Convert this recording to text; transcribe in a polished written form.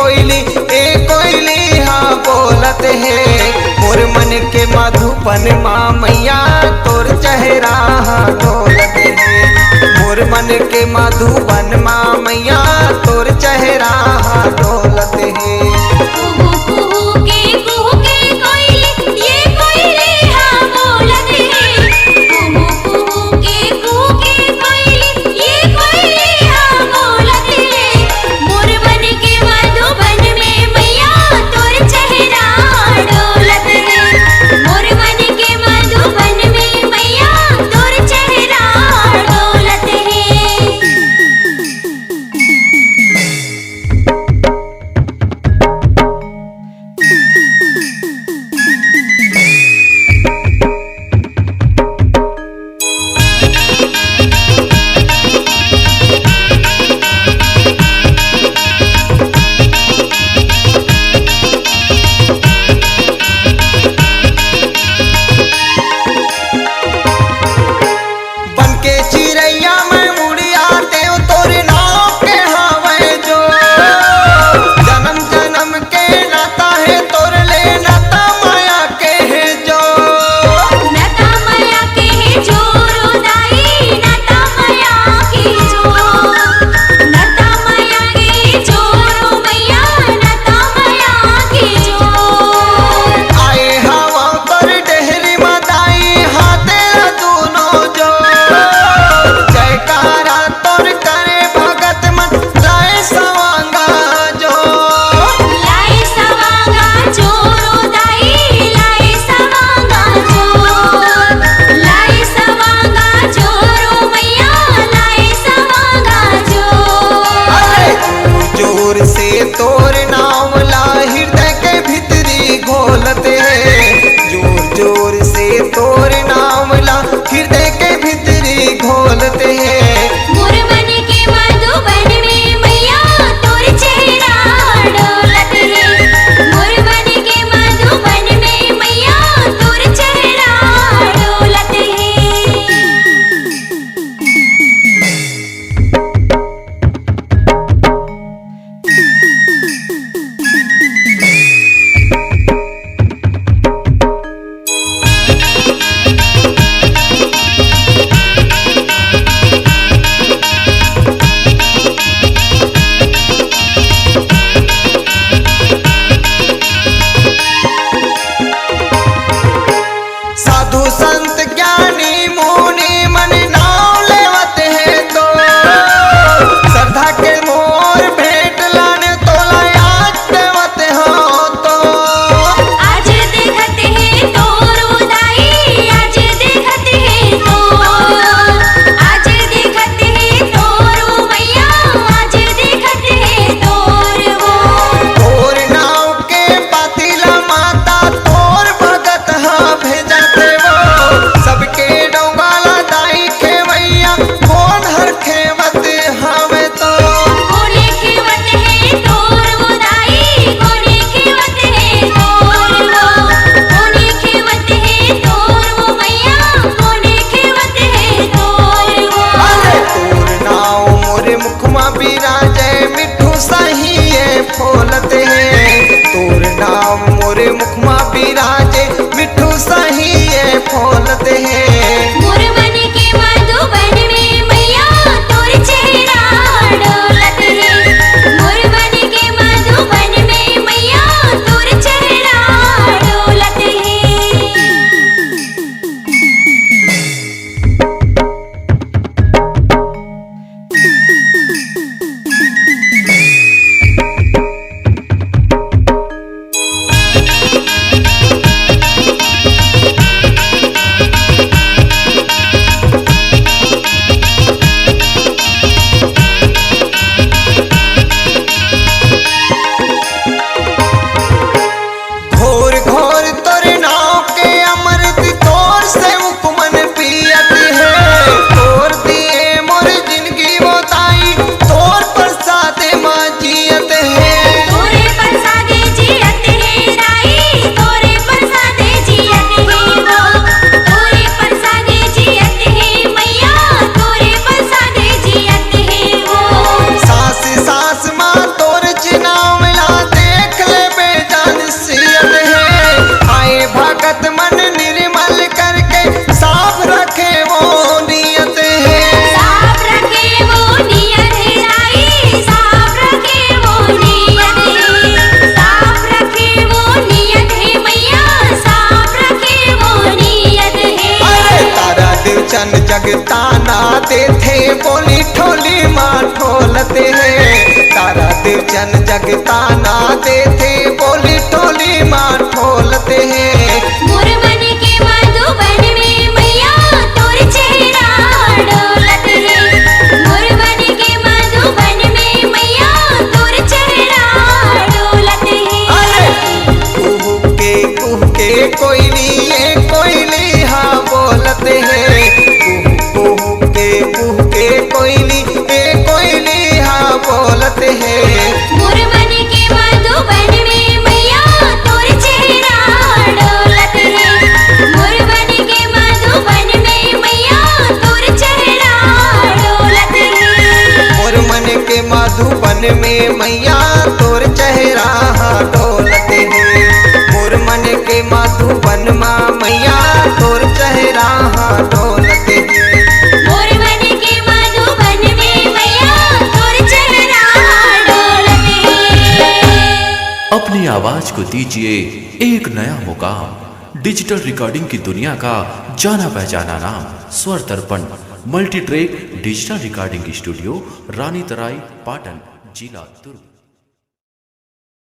कोयली हाँ बोलत है। मोर मन के मधुबन माँ मैया तोर चेहरा हाँ डोलत है। मोर मन के मधुबन माँ मैया तोर चेहरा हाँ डोलत है। तोर नाम ला हृदय के भीतरी घोलते है। जोर जोर से तोर नाम ला हृदय के भीतरी घोलते है। मोर मन के मधुबन में मैया तोर चेहरा डोलत है। मोर मन के मधुबन में मैया तोर चेहरा डोलत है। ताना देते बोली ठोली माँ ठोलते हैं। तारा देवचन जग ताना देते बोली ठोली माँ ठोलते हैं। मोर मन के मधुबन में मैया तोर चेहरा डोलत है। मोर मन के मधुबन में मैया तोर चेहरा डोलत है। कुह के कोयली ये कोयली हाँ बोलते हैं। कुह के कोयली ये कोयली हाँ बोलते हैं। मोर मन के मधुबन में मैया तोर चेहरा डोलत है। मोर मन के मधुबन में मैया तोर चेहरा डोलत है। मोर मन के मधुबन में मैया तोर चेहरा हाँ डोलते हैं। मोर मन के मधुबन माँ मैया तोर चेहरा हाँ डोलते हैं। मोर मन के मधुबन में मैया तोर चेहरा डोलत है। अपनी आवाज को दीजिए एक नया मुकाम। डिजिटल रिकॉर्डिंग की दुनिया का जाना पहचाना नाम Swar Darpan multi track digital recording studio, Rani Tarai, Patan, जिला दुर्ग।